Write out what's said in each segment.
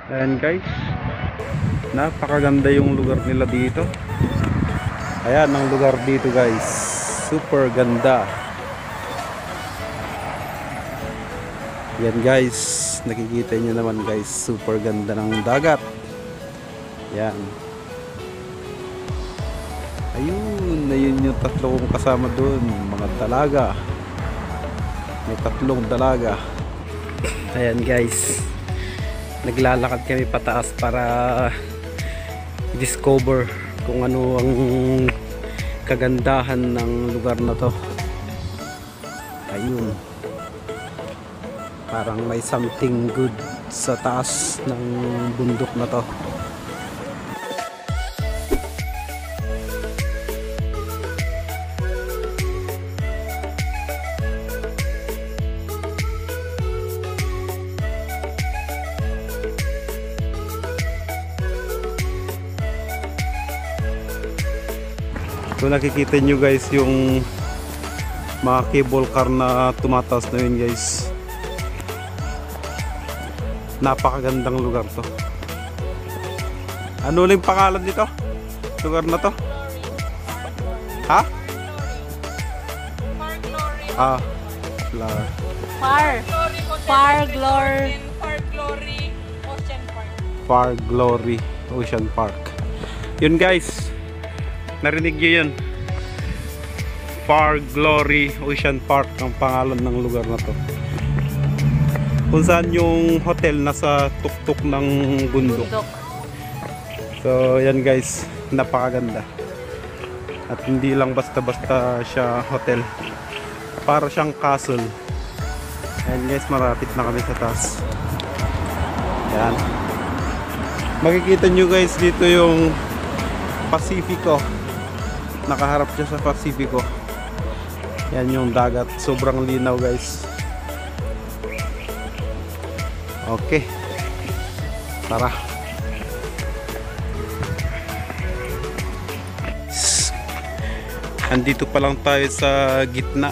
Ayan guys, napakaganda yung lugar nila dito. Ayan ang lugar dito guys, super ganda. Yan guys, nakikita nyo naman guys, super ganda ng dagat. Yan. Ayun yung tatlong kasama dun, mga dalaga. May tatlong dalaga. Ayan guys, naglalakad kami pataas para discover kung ano ang kagandahan ng lugar na to. Ayun, parang may something good sa taas ng bundok na to. So nakikita nyo guys yung mga cable car na tumataas na yun guys. Napakagandang lugar to. Ano ulit pangalan dito? Lugar na to? Ha? Far Glory Ocean Park. Far Glory Ocean Park. Yun guys, narinig nyo yun, Far Glory Ocean Park ang pangalan ng lugar na to, kung saan yung hotel nasa tuktok ng bundok. So yan guys, napakaganda. At hindi lang basta-basta siya hotel, para siyang castle. Ayan guys, marapit na kami sa taas. Yan, makikita nyo guys dito yung Pacifico. Nakaharap siya sa Pacifico. Yan yung dagat, sobrang linaw guys. Okay, tara. Andito pa lang tayo sa gitna,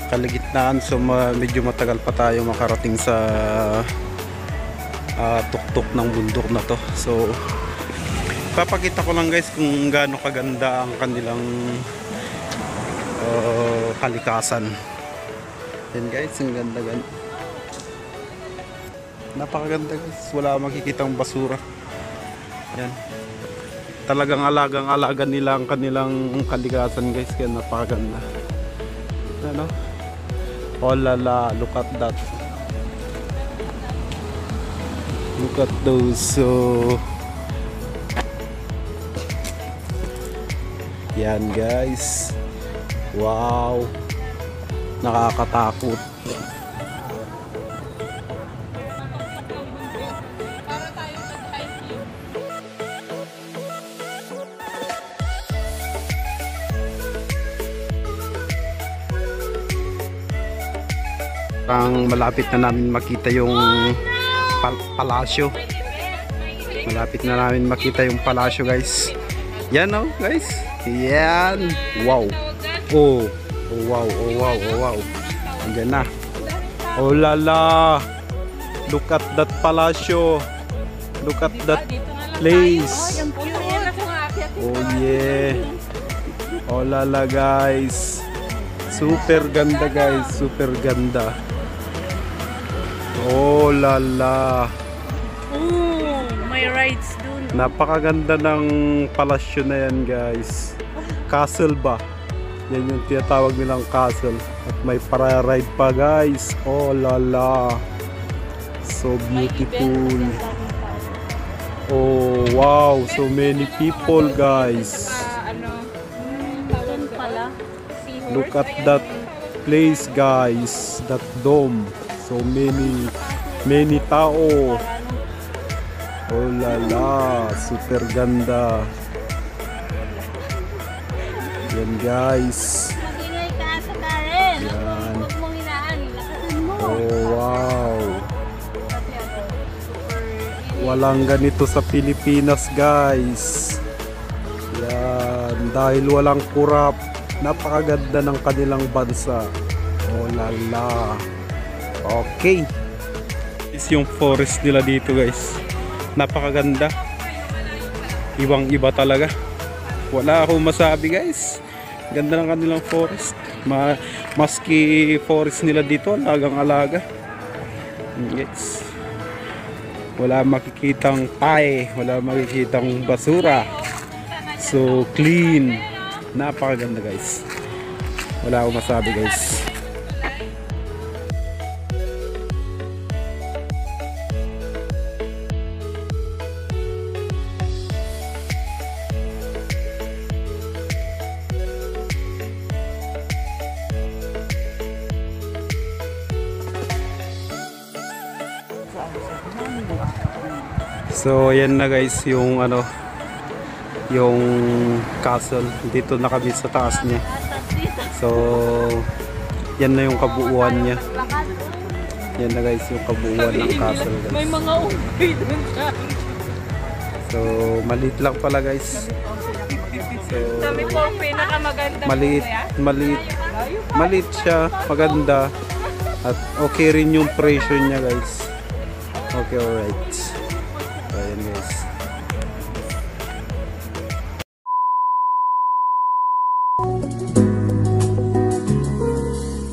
kalagitnaan. So medyo matagal pa tayo makarating sa tuktok ng bundok na to. So papakita ko lang guys kung gaano kaganda ang kanilang kalikasan. Yan guys, ang ganda gan. Napakaganda guys, wala makikitang basura. Yan, talagang alagang-alaga nila ang kanilang kalikasan guys, kaya napakaganda. Ano? Oh lala, look at that. Look at those. So yan guys, wow, nakakatakot. Parang malapit na namin makita yung palasyo. Malapit na namin makita yung palasyo guys. Yan oh guys. Yan. Wow. Oh. Oh wow. Oh wow. Oh wow. Andiyan na. Oh lala. Look at that palasyo. Look at that place. Oh yeah. Oh lala guys. Super ganda guys. Super ganda. Oh lala. Oh, may rides dun. Napakaganda ng palasyo na yan guys. Castle ba? Yan yung tinatawag nilang castle. At may para-ride pa guys. Oh lala. So beautiful. Oh wow. So many people guys. Look at that place guys. That dome. So many tao. Oh lala, super ganda. Yan guys. Yan. Oh wow. Walang ganito sa Pilipinas guys. Yan, dahil walang kurap. Napakaganda ng kanilang bansa. Oh lala. Okay. Is yung forest nila dito guys. Napakaganda. Ibang iba talaga. Wala akong masabi guys. Ganda ng kanilang forest. Maski forest nila dito, alagang-alaga. Yes. Wala makikitang pae, wala makikitang basura. So clean. Napakaganda guys. Wala akong masabi guys. So yan na guys yung ano, yung castle. Dito na kami sa taas niya. So yan na yung kabuuan niya. Yan na guys yung kabuuan ng castle guys. May mga unggoy dun sa. So maliit lang pala guys. So Kami po ang pinakamaganda. maliit siya, maganda. At okay rin yung presyo niya guys. Okay, alright. So ayan guys.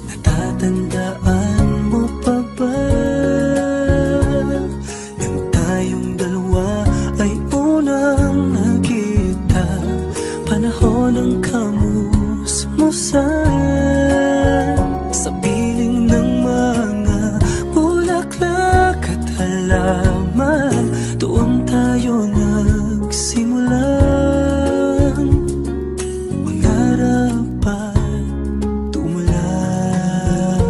Natatandaan mo pa ba nang tayong dalawa ay unang nakita? Panahon ng kamusmusan sa piling ng mga bulaklak at halaman. Doon tayo nagsimulang mangarap at tumulan.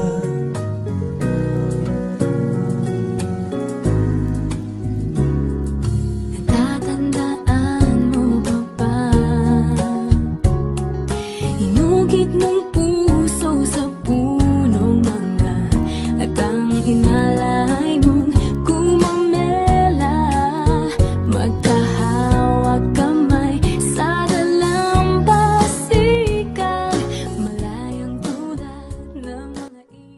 Natatandaan mo ba ba? Inugit ng puso sa punong mangga at ang hinalay mong gumamela. Magkahawag kamay sa dalampasigan, malayang tulad ng mga ibon.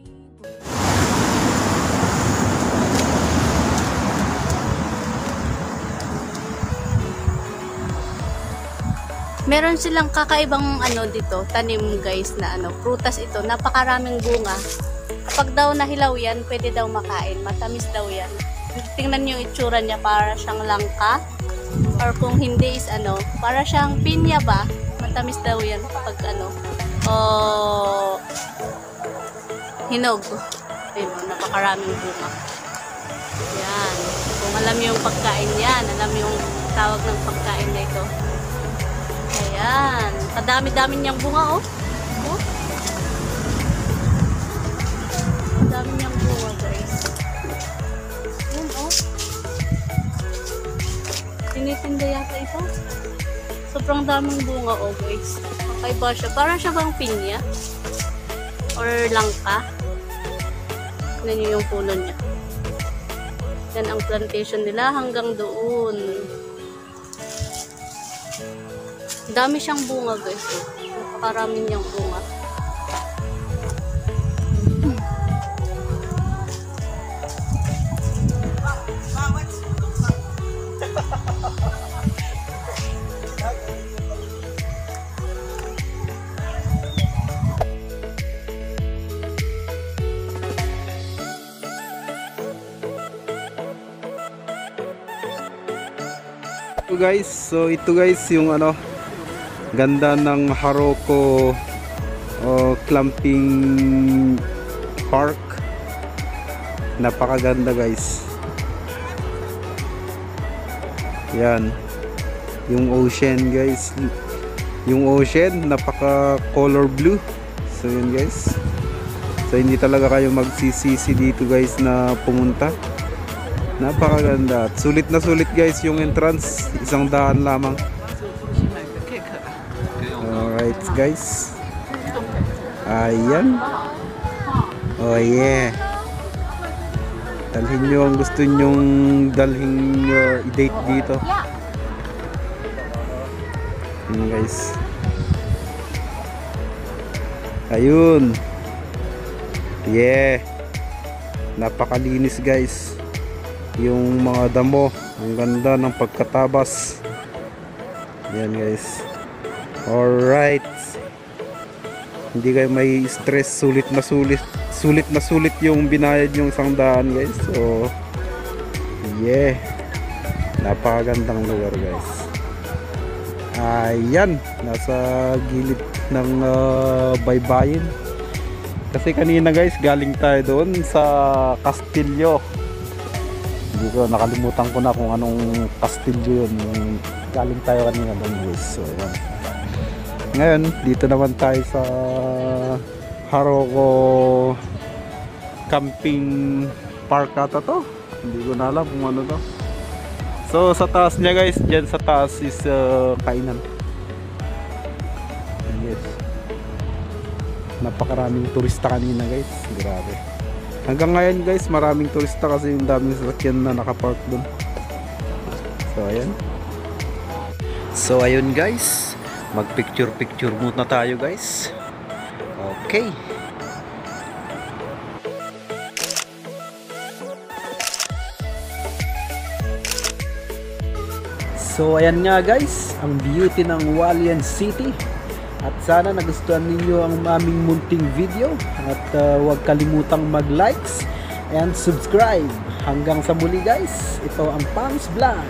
Meron silang kakaibang ano dito, tanim guys na ano, prutas ito, napakaraming bunga. Kapag daw nahilaw yan, pwede daw makain, matamis daw yan. Tingnan niyo yung itsura niya, para siyang langka. Or kung hindi is ano, para siyang pinya ba, matamis daw yan kapag ano, hinog. Ayun, napakaraming bunga. Yan. Kung alam niyo yung pagkain yan, alam niyo yung tawag ng pagkain na ito. Ayan. Kadami-dami niyang bunga, oh. Oh. Kadami niyang bunga, guys. Ayan, oh. Tinitinda yata ito. Sobrang daming bunga, oh, guys. Kakaiba siya. Parang siya bang pinya? Or langka? Tignan niyo yung puno niya. Yan ang plantation nila hanggang doon. Dami siyang bunga guys. Napakarami niyang bunga. So ito guys yung ano, ganda ng Haroko Clamping Park. Napakaganda guys. Yan yung ocean guys, yung ocean napaka color blue. So yun guys, so hindi talaga kayo magsisisi dito guys na pumunta. Napakaganda. Sulit na sulit guys yung entrance. 100 lamang. Alright guys. Ayan. Oh yeah. Dalhin nyo ang gusto nyong dalhin i-date dito. Ayan guys. Ayun. Yeah. Napakalinis guys. yung mga damo. Ang ganda ng pagkatabas. Yan guys. Alright. Hindi kayo may stress. Sulit na sulit yung binayad yung 100 guys. So yeah, napakagandang lugar guys. Ayan, nasa gilid ng baybayin. Kasi kanina guys, galing tayo doon sa Castillo. Hindi ko, nakalimutan ko na kung anong Castillo yun. Galing tayo kanina doon guys. So ayan. Ngayon, dito naman tayo sa Haroko Camping Park ata to. Hindi ko na alam kung ano to. So sa taas niya guys, dyan sa taas is kainan. Yes. Napakaraming turista kanina guys. Grabe. Hanggang ngayon guys, maraming turista kasi yung daming sasakyan na nakapark doon. So ayan. So ayun guys, mag picture muna tayo guys. Okay. So ayan nga guys, ang beauty ng Hualien City. At sana nagustuhan ninyo ang aming munting video. At huwag kalimutang mag-likes and subscribe. Hanggang sa muli guys, ito ang Pams Vlog.